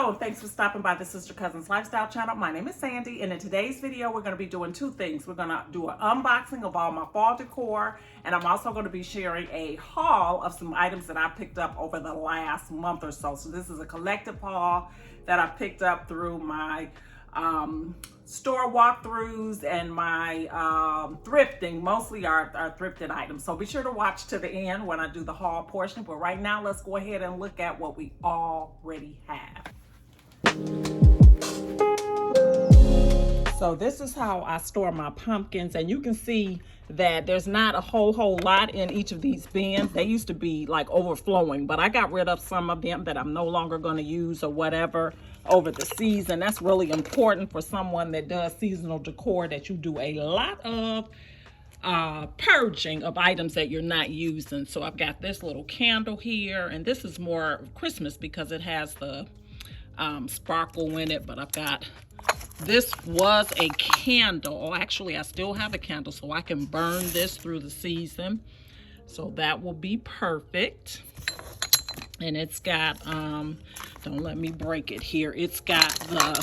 Hello, and thanks for stopping by the Sister Cousins Lifestyle channel. My name is Sandy, and in today's video, we're going to be doing two things. We're going to do an unboxing of all my fall decor, and I'm also going to be sharing a haul of some items that I picked up over the last month or so. So this is a collective haul that I picked up through my store walkthroughs and my thrifting, mostly our thrifted items. So be sure to watch to the end when I do the haul portion. But right now, let's go ahead and look at what we already have. So this is how I store my pumpkins, and you can see that there's not a whole lot in each of these bins. They used to be like overflowing, but I got rid of some of them that I'm no longer going to use or whatever over the season. That's really important for someone that does seasonal decor, that you do a lot of purging of items that you're not using. So I've got this little candle here, and this is more Christmas because it has the sparkle in it, but I've got, this was a candle. Actually, I still have a candle, so I can burn this through the season. So that will be perfect. And it's got, don't let me break it here. It's got the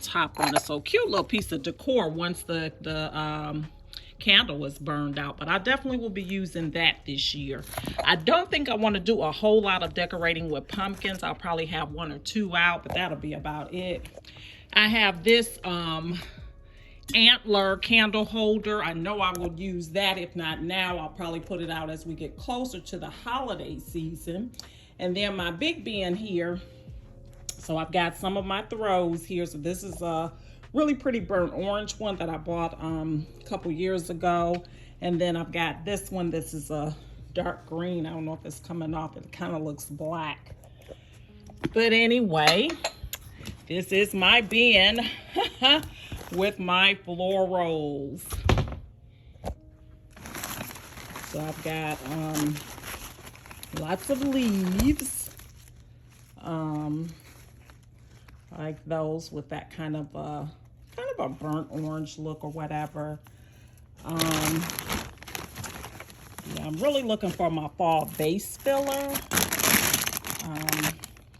top on it. So cute little piece of decor once the candle is burned out, but I definitely will be using that this year. I don't think I want to do a whole lot of decorating with pumpkins. I'll probably have one or two out, but that'll be about it. I have this antler candle holder. I know I will use that. If not now, I'll probably put it out as we get closer to the holiday season. And then my big bin here. So I've got some of my throws here. So this is a really pretty burnt orange one that I bought a couple years ago. And then I've got this one. This is a dark green. I don't know if it's coming off. It kind of looks black. But anyway, this is my bin with my florals. So I've got lots of leaves. Like those with that kind of a burnt orange look or whatever. Yeah, I'm really looking for my fall vase filler.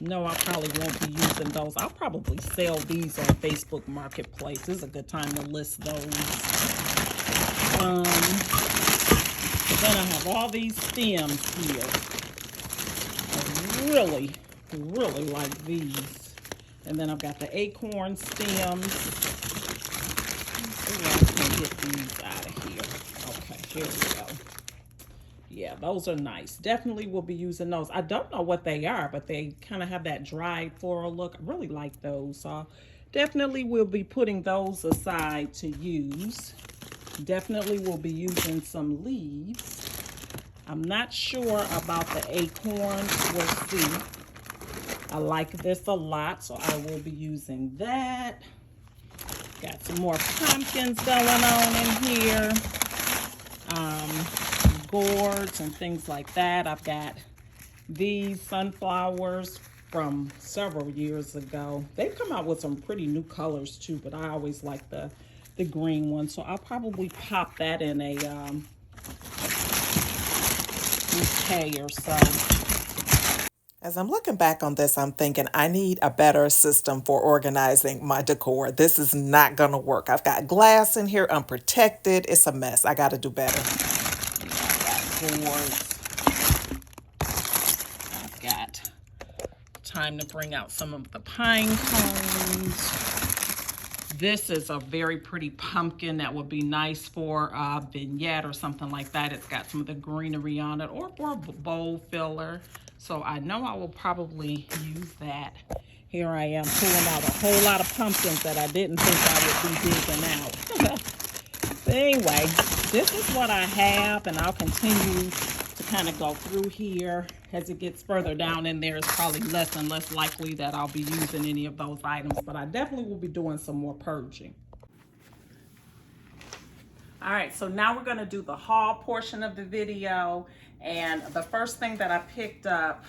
No, I probably won't be using those. I'll probably sell these on Facebook Marketplace. This is a good time to list those. Then I have all these stems here. I really like these. And then I've got the acorn stems. Maybe I can get these out of here. Okay, here we go. Yeah, those are nice. Definitely will be using those. I don't know what they are, but they kind of have that dried floral look. I really like those. So definitely will be putting those aside to use. Definitely will be using some leaves. I'm not sure about the acorns. We'll see. I like this a lot, so I will be using that. Got some more pumpkins going on in here. Gourds and things like that. I've got these sunflowers from several years ago. They've come out with some pretty new colors too, but I always like the green one. So I'll probably pop that in a bouquet or so. As I'm looking back on this, I'm thinking I need a better system for organizing my decor. This is not going to work. I've got glass in here, unprotected. It's a mess. I got to do better. I've got time to bring out some of the pine cones. This is a very pretty pumpkin that would be nice for a vignette or something like that. It's got some of the greenery on it, or for a bowl filler. So I know I will probably use that. Here I am pulling out a whole lot of pumpkins that I didn't think I would be digging out. But anyway, this is what I have, and I'll continue to kind of go through here. As it gets further down in there, it's probably less and less likely that I'll be using any of those items, but I definitely will be doing some more purging. All right, so now we're gonna do the haul portion of the video. And the first thing that I picked up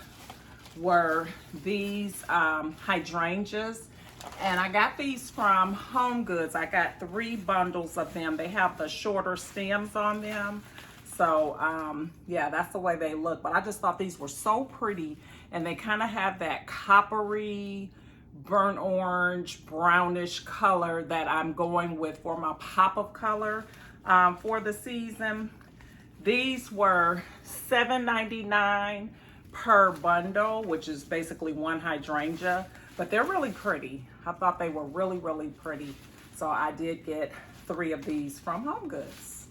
were these hydrangeas. And I got these from Home Goods. I got 3 bundles of them. They have the shorter stems on them. So yeah, that's the way they look. But I just thought these were so pretty, and they kind of have that coppery, burnt orange, brownish color that I'm going with for my pop of color for the season. These were $7.99 per bundle, which is basically one hydrangea, but they're really pretty. I thought they were really, really pretty. So I did get 3 of these from HomeGoods.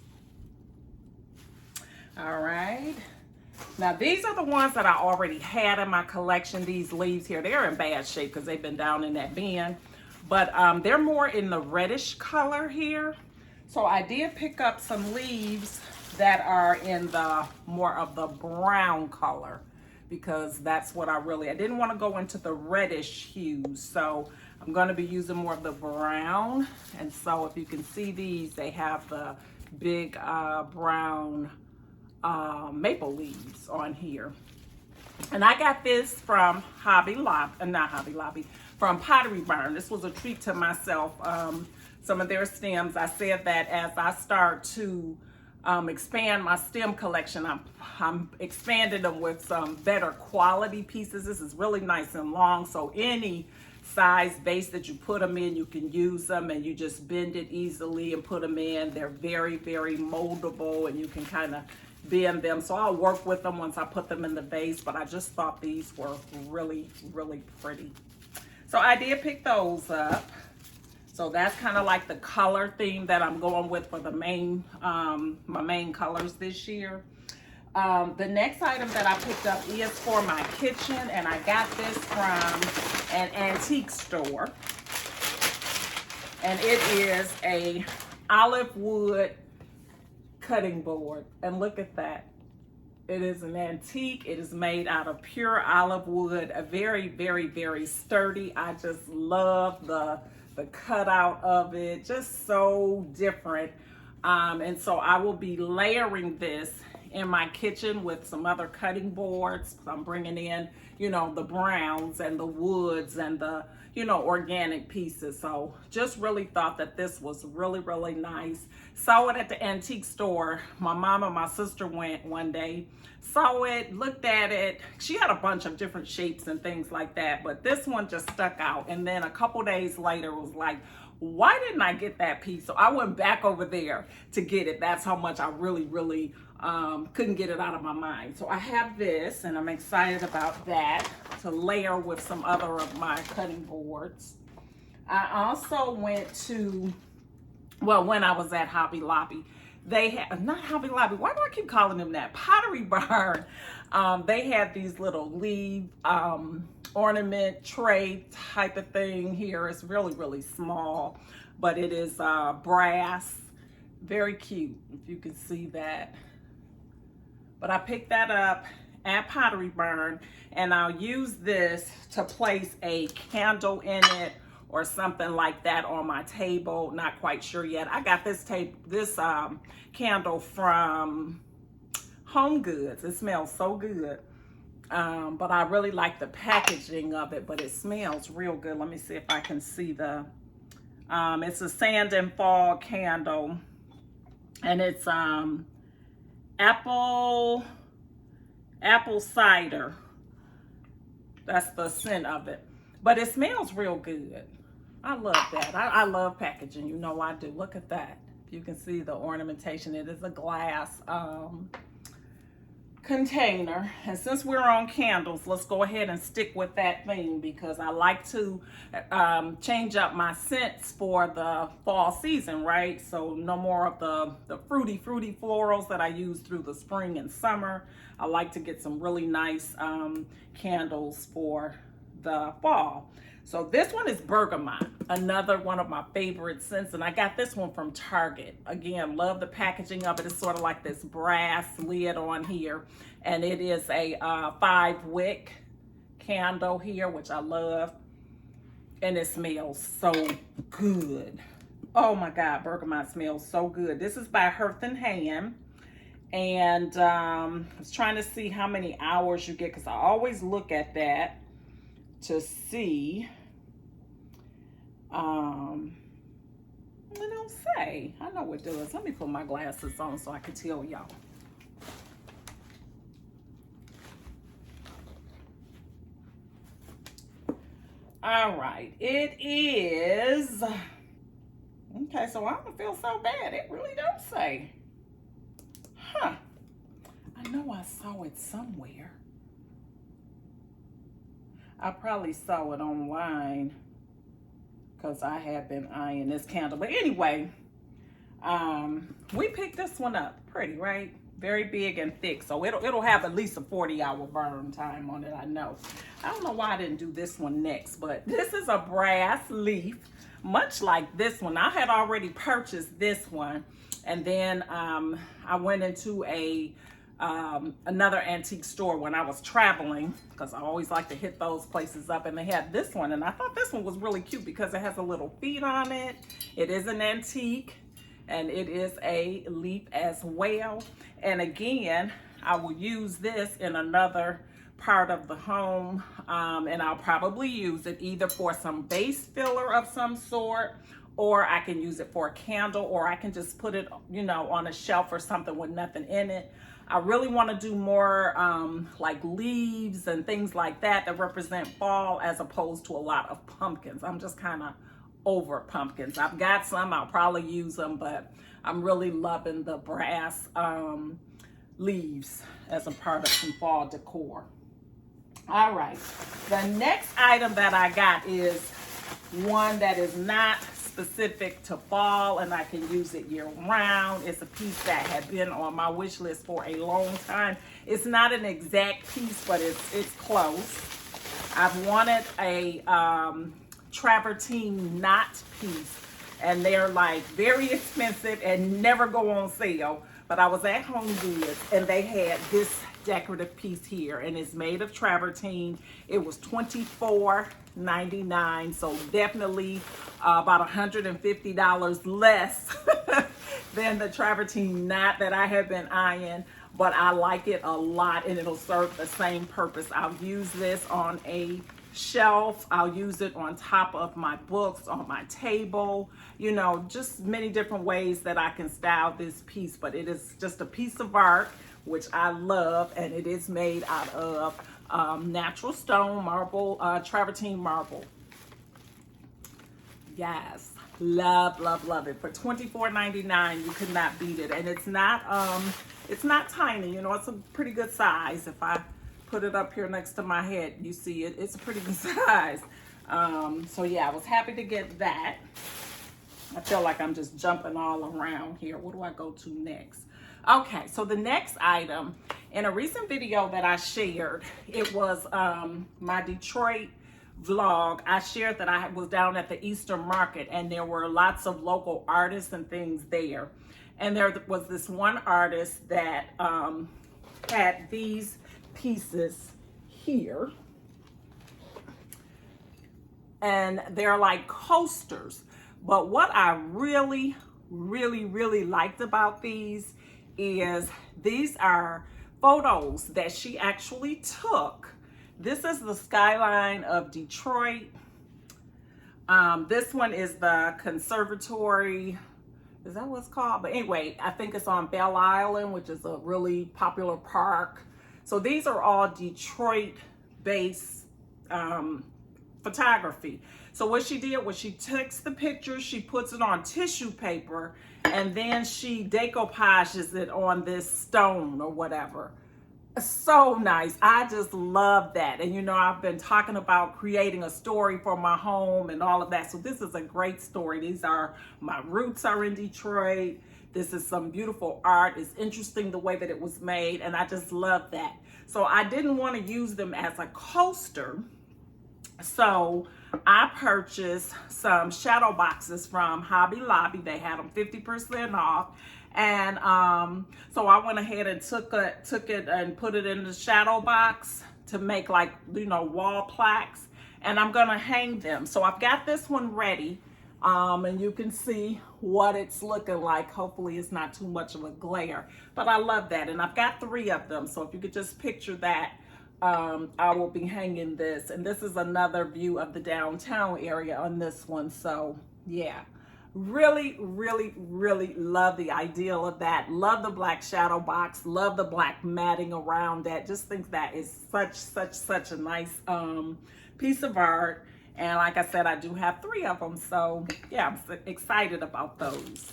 All right. Now these are the ones that I already had in my collection. These leaves here, they're in bad shape because they've been down in that bin, but they're more in the reddish color here. So I did pick up some leaves that are in the more of the brown color, because that's what I didn't want to go into the reddish hues. So I'm going to be using more of the brown. And so if you can see these, they have the big brown maple leaves on here. And I got this from from Pottery Barn. This was a treat to myself. Some of their stems, I said that as I start to expand my stem collection, I'm expanding them with some better quality pieces. This is really nice and long, so any size vase that you put them in, you can use them, and you just bend it easily and put them in. They're very, very moldable, and you can kind of bend them. So I'll work with them once I put them in the vase, but I just thought these were really, really pretty. So I did pick those up. So that's kind of like the color theme that I'm going with for the main, my main colors this year. The next item that I picked up is for my kitchen, and I got this from an antique store. And it is a olive wood cutting board. And look at that. It is an antique. It is made out of pure olive wood. A very, very, very sturdy. I just love the cutout of it. Just so different. And so I will be layering this in my kitchen with some other cutting boards. I'm bringing in, you know, the browns and the woods and the, you know, organic pieces. So just really thought that this was really, really nice. Saw it at the antique store. My mom and my sister went one day, saw it, looked at it. She had a bunch of different shapes and things like that, but this one just stuck out. And then a couple days later, it was like, why didn't I get that piece? So I went back over there to get it. That's how much I really, really couldn't get it out of my mind. So I have this, and I'm excited about that to layer with some other of my cutting boards. I also went to, well, when I was at Hobby Lobby, they had, not Hobby Lobby, why do I keep calling them that? Pottery Barn. They had these little leaf ornament tray type of thing here. It's really, really small, but it is brass. Very cute, if you can see that. But I picked that up at Pottery Barn, and I'll use this to place a candle in it or something like that on my table. Not quite sure yet. I got this candle from HomeGoods. It smells so good. But I really like the packaging of it, but it smells real good. Let me see if I can see the, it's a sand and fog candle, and it's apple cider. That's the scent of it, but it smells real good. I love that. I love packaging, you know I do. Look at that. If you can see the ornamentation, it is a glass container. And since we're on candles, let's go ahead and stick with that theme, because I like to change up my scents for the fall season, right? So no more of the fruity florals that I use through the spring and summer. I like to get some really nice candles for the fall. So this one is bergamot, another one of my favorite scents, and I got this one from Target. Again, love the packaging of it. It's sort of like this brass lid on here, and it is a 5-wick candle here, which I love, and it smells so good. Oh my God, bergamot smells so good. This is by Hearth and Hand, and I was trying to see how many hours you get, because I always look at that to see. It don't say. I know what it does. Let me put my glasses on so I can tell y'all. All right, it is, okay, so I don't feel so bad. It really don't say. Huh, I know I saw it somewhere. I probably saw it online because I have been eyeing this candle. But anyway, we picked this one up. Pretty, right? Very big and thick. So it'll have at least a 40-hour burn time on it, I know. I don't know why I didn't do this one next, but this is a brass leaf, much like this one. I had already purchased this one, and then I went into another antique store when I was traveling, because I always like to hit those places up, and they had this one, and I thought this one was really cute because it has a little feet on it. It is an antique, and it is a leaf as well. And again, I will use this in another part of the home, and I'll probably use it either for some vase filler of some sort, or I can use it for a candle, or I can just put it, you know, on a shelf or something with nothing in it. I really want to do more like leaves and things like that that represent fall, as opposed to a lot of pumpkins. I'm just kind of over pumpkins. I've got some, I'll probably use them, but I'm really loving the brass leaves as a part of some fall decor. All right, the next item that I got is one that is not specific to fall, and I can use it year round. It's a piece that had been on my wish list for a long time. It's not an exact piece, but it's close. I've wanted a travertine knot piece, and they're like very expensive and never go on sale. But I was at Home Goods and they had this decorative piece here, and it's made of travertine. It was $24.99, so definitely about $150 less than the travertine knot that I have been eyeing, but I like it a lot, and it'll serve the same purpose. I'll use this on a shelf. I'll use it on top of my books, on my table, you know, just many different ways that I can style this piece. But it is just a piece of art, which I love, and it is made out of natural stone marble, travertine marble. Yes, love, love, love it. For $24.99, you could not beat it. And it's not tiny, you know, it's a pretty good size. If I put it up here next to my head, you see it, it's a pretty good size. So yeah, I was happy to get that. I feel like I'm just jumping all around here. What do I go to next? Okay, so the next item, in a recent video that I shared, it was my Detroit vlog. I shared that I was down at the Easter market, and there were lots of local artists and things there. And there was this one artist that had these pieces here, and they're like coasters. But what I really, really, really liked about these is these are photos that she actually took. This is the skyline of Detroit. This one is the conservatory. Is that what it's called? But anyway, I think it's on Belle Island, which is a really popular park. So these are all Detroit-based photography. So what she did was she takes the pictures, she puts it on tissue paper, and then she decoupages it on this stone or whatever. So nice. I just love that. And you know, I've been talking about creating a story for my home and all of that. So this is a great story. My roots are in Detroit. This is some beautiful art. It's interesting the way that it was made, and I just love that. So I didn't want to use them as a coaster. So I purchased some shadow boxes from Hobby Lobby. They had them 50% off. And so I went ahead and took it and put it in the shadow box to make, like, you know, wall plaques. And I'm gonna hang them. So I've got this one ready. And you can see what it's looking like. Hopefully it's not too much of a glare, but I love that. And I've got 3 of them. So if you could just picture that, I will be hanging this. And this is another view of the downtown area on this one. So yeah, really, really, really love the ideal of that. Love the black shadow box. Love the black matting around that. Just think that is such a nice piece of art. And like I said, I do have 3 of them. So yeah, I'm excited about those.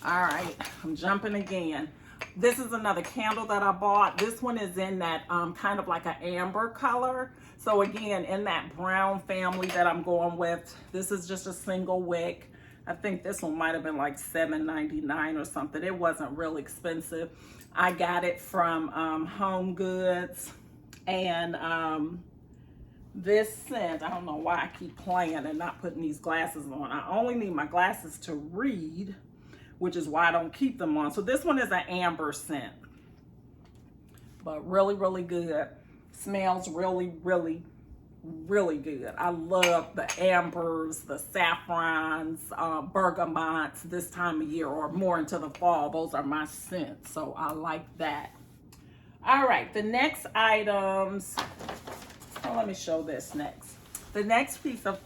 All right, I'm jumping again. This is another candle that I bought. This one is in that kind of like an amber color. So again, in that brown family that I'm going with. This is just a single wick. I think this one might have been like $7.99 or something. It wasn't real expensive. I got it from Home Goods. And this scent, I don't know why I keep playing and not putting these glasses on. I only need my glasses to read, which is why I don't keep them on. So this one is an amber scent, but really, really good. Smells really, really, really good. I love the ambers, the saffrons, bergamots this time of year or more into the fall. Those are my scents, so I like that. All right, the next items, well, let me show this next. The next piece of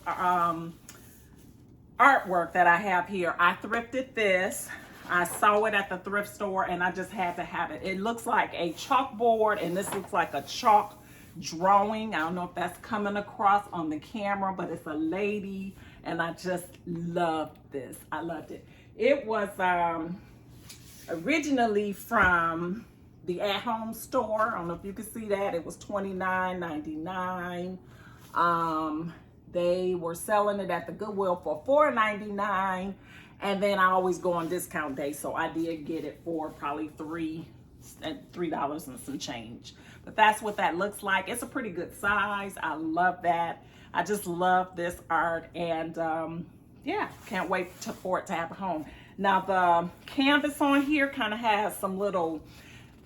artwork that I have here, I thrifted this. I saw it at the thrift store and I just had to have it. It looks like a chalkboard and this looks like a chalk drawing. I don't know if that's coming across on the camera, but it's a lady and I just loved this. I loved it. It was originally from the at-home store. I don't know if you can see that. It was $29.99. They were selling it at the Goodwill for $4.99. And then I always go on discount day, so I did get it for probably $3 and some change. But that's what that looks like. It's a pretty good size. I love that. I just love this art, and yeah, can't wait for it to have a home. Now the canvas on here kind of has some little,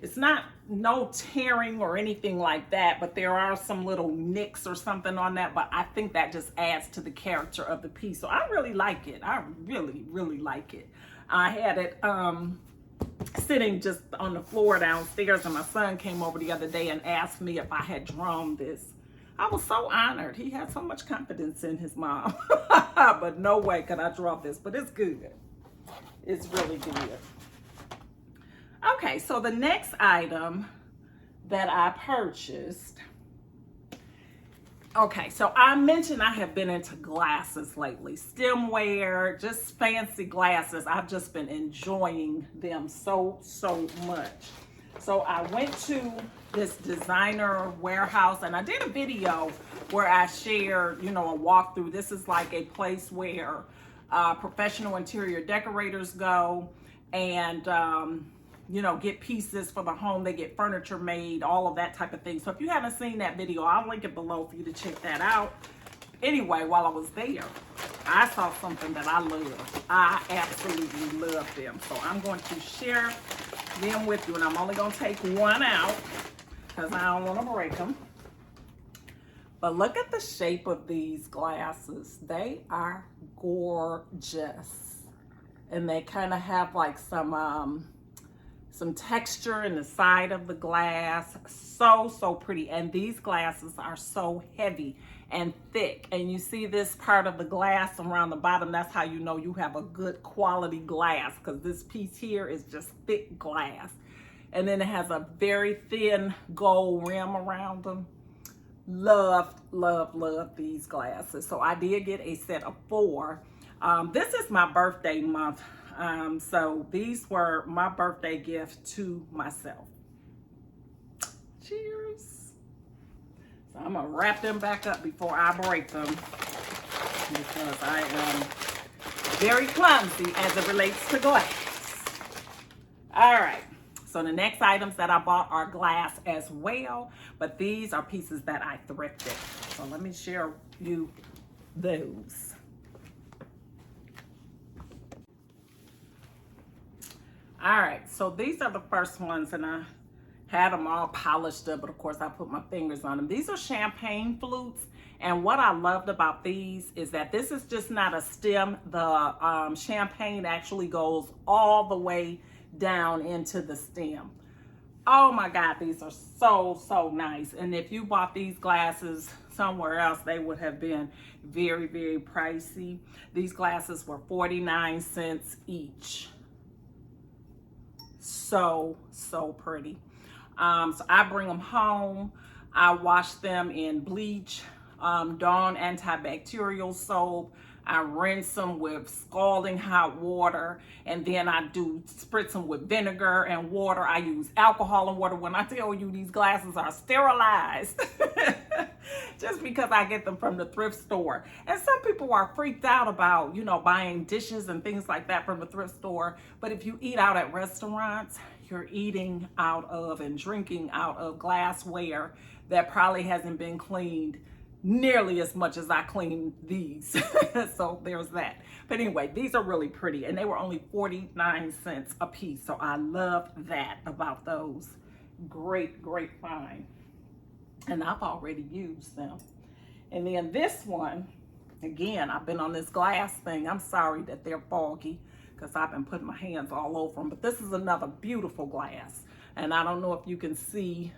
it's not no tearing or anything like that, but there are some little nicks or something on that, but I think that just adds to the character of the piece. So I really like it. I really, really like it. I had it sitting just on the floor downstairs, and my son came over the other day and asked me if I had drawn this. I was so honored. He had so much confidence in his mom. But no way could I draw this, but it's good. It's really good. Okay, so the next item that I purchased, okay, so I mentioned I have been into glasses lately, stemware, just fancy glasses. I've just been enjoying them so much. So I went to this designer warehouse and I did a video where I shared, you know, a walkthrough. This is like a place where professional interior decorators go and you know, get pieces for the home. They get furniture made, all of that type of thing. So if you haven't seen that video, I'll link it below for you to check that out. Anyway, while I was there, I saw something that I love. I absolutely love them. So I'm going to share them with you, and I'm only going to take one out because I don't want to break them. But look at the shape of these glasses. They are gorgeous. And they kind of have like some texture in the side of the glass. So pretty. And these glasses are so heavy and thick. And you see this part of the glass around the bottom. That's how you know you have a good quality glass, because this piece here is just thick glass. And then it has a very thin gold rim around them. Love these glasses. So I did get a set of 4. This is my birthday month. So these were my birthday gift to myself. Cheers. So I'm gonna wrap them back up before I break them, because I am very clumsy as it relates to glass. All right. So the next items that I bought are glass as well, but these are pieces that I thrifted. So let me share you those. All right, so these are the first ones, and I had them all polished up, but of course I put my fingers on them. These are champagne flutes, and what I loved about these is that this is just not a stem. The champagne actually goes all the way down into the stem. Oh my God, these are so nice. And if you bought these glasses somewhere else, they would have been very pricey. These glasses were 49 cents each. So pretty. So I bring them home. I wash them in bleach Dawn antibacterial soap. I rinse them with scalding hot water, and then I do spritz them with vinegar and water. I use alcohol and water. When I tell you these glasses are sterilized, just because I get them from the thrift store. And some people are freaked out about, you know, buying dishes and things like that from the thrift store. But if you eat out at restaurants, you're eating out of and drinking out of glassware that probably hasn't been cleaned nearly as much as I clean these. So there's that. But anyway, these are really pretty, and they were only 49 cents a piece. So I love that about those. Great, great find. And I've already used them. And then this one, again, I've been on this glass thing. I'm sorry that they're foggy because I've been putting my hands all over them. But this is another beautiful glass. And I don't know if you can see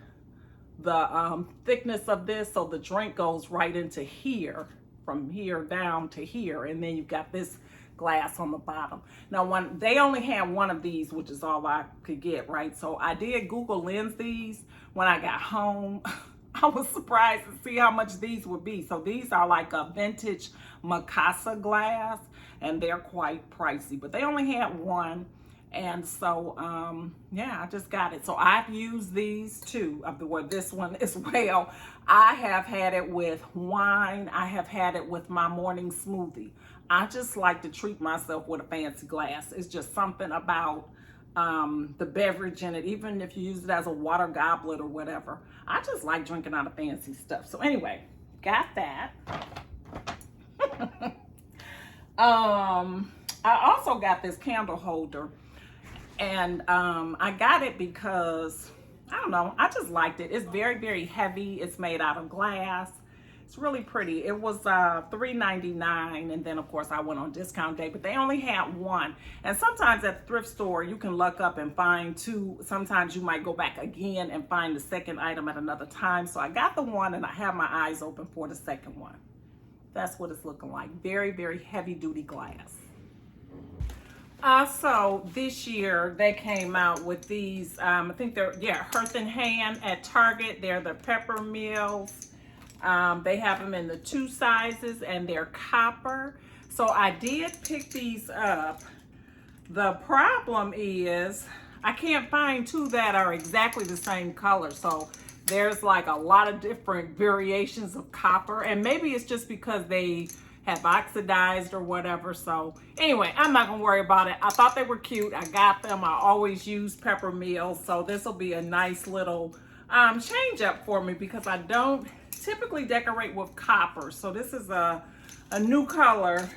the thickness of this. So the drink goes right into here, from here down to here. And then you've got this glass on the bottom. Now, when they only had one of these, which is all I could get, right? So I did Google Lens these when I got home. I was surprised to see how much these would be. So these are like a vintage Mikasa glass, and they're quite pricey, but they only had one. And so, yeah, I just got it. So I've used these too, well, this one as well. I have had it with wine. I have had it with my morning smoothie. I just like to treat myself with a fancy glass. It's just something about the beverage in it, even if you use it as a water goblet or whatever. I just like drinking out of fancy stuff. So anyway, got that. I also got this candle holder, and I got it because, I don't know, I just liked it. It's very, very heavy. It's made out of glass. It's really pretty. It was $3.99, and then of course I went on discount day, but they only had one. And sometimes at the thrift store you can look up and find two. Sometimes you might go back again and find the second item at another time. So I got the one, and I have my eyes open for the second one. That's what it's looking like. Very, very heavy duty glass. Also, this year they came out with these, I think they're, yeah, Hearth and Hand at Target. They're the pepper meals. They have them in the 2 sizes, and they're copper. So I did pick these up. The problem is I can't find 2 that are exactly the same color. So there's like a lot of different variations of copper, and maybe it's just because they have oxidized or whatever. So anyway, I'm not gonna worry about it. I thought they were cute. I got them. I always use pepper meals, so this will be a nice little change up for me because I don't typically decorate with copper. So this is a new color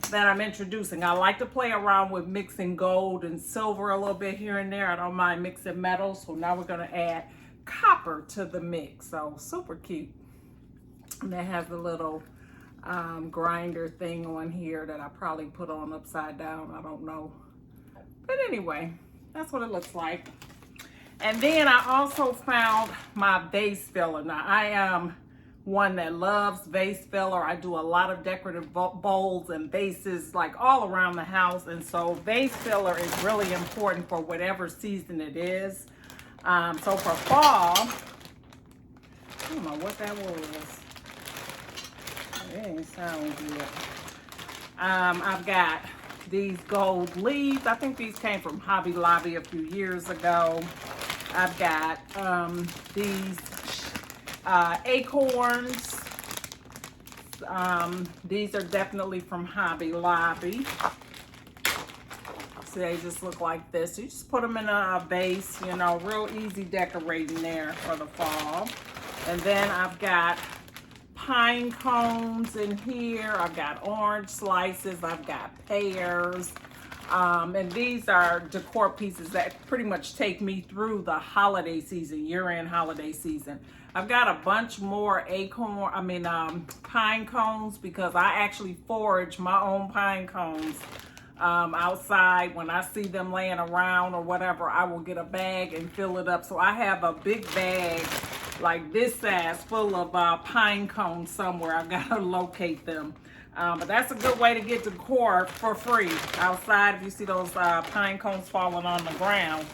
that I'm introducing. I like to play around with mixing gold and silver a little bit here and there. I don't mind mixing metals. So now we're gonna add copper to the mix. So super cute. And that has a little grinder thing on here that I probably put on upside down. I don't know. But anyway, that's what it looks like. And then I also found my vase filler. Now I am one that loves vase filler. I do a lot of decorative bowls and vases like all around the house. And so vase filler is really important for whatever season it is. So for fall, I don't know what that was. It didn't sound good. I've got these gold leaves. I think these came from Hobby Lobby a few years ago. I've got these acorns. These are definitely from Hobby Lobby. So they just look like this. You just put them in a vase, you know, real easy decorating there for the fall. And then I've got pine cones in here. I've got orange slices. I've got pears. And these are decor pieces that pretty much take me through the holiday season, year-end holiday season. I've got a bunch more pine cones because I actually forage my own pine cones outside. When I see them laying around or whatever, I will get a bag and fill it up. So I have a big bag like this size full of pine cones somewhere. I've got to locate them. But that's a good way to get decor for free outside. If you see those pine cones falling on the ground,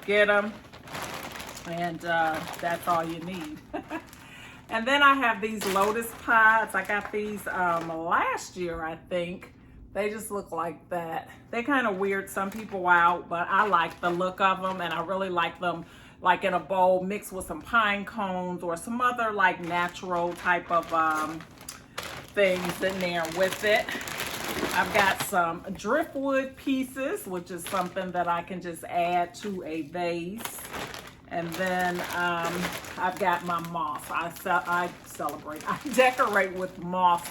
get them, and that's all you need. And then I have these lotus pods. I got these last year, I think. They just look like that. They kind of weird some people out, but I like the look of them, and I really like them like in a bowl mixed with some pine cones or some other like natural type of things in there with it. I've got some driftwood pieces, which is something that I can just add to a vase. And then I've got my moss. I decorate with moss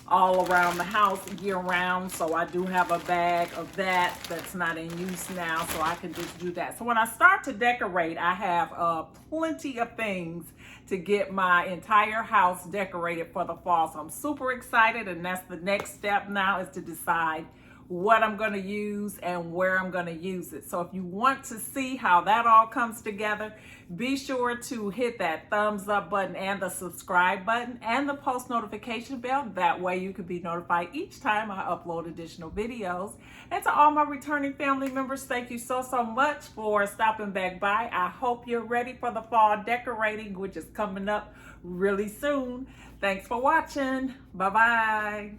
all around the house year round. So I do have a bag of that that's not in use now, so I can just do that. So when I start to decorate, I have plenty of things to get my entire house decorated for the fall. So I'm super excited, and that's the next step now, is to decide what I'm going to use and where I'm going to use it. So if you want to see how that all comes together, be sure to hit that thumbs up button and the subscribe button and the post notification bell. That way you can be notified each time I upload additional videos. And to all my returning family members, thank you so much for stopping back by. I hope you're ready for the fall decorating, which is coming up really soon. Thanks for watching. Bye-bye.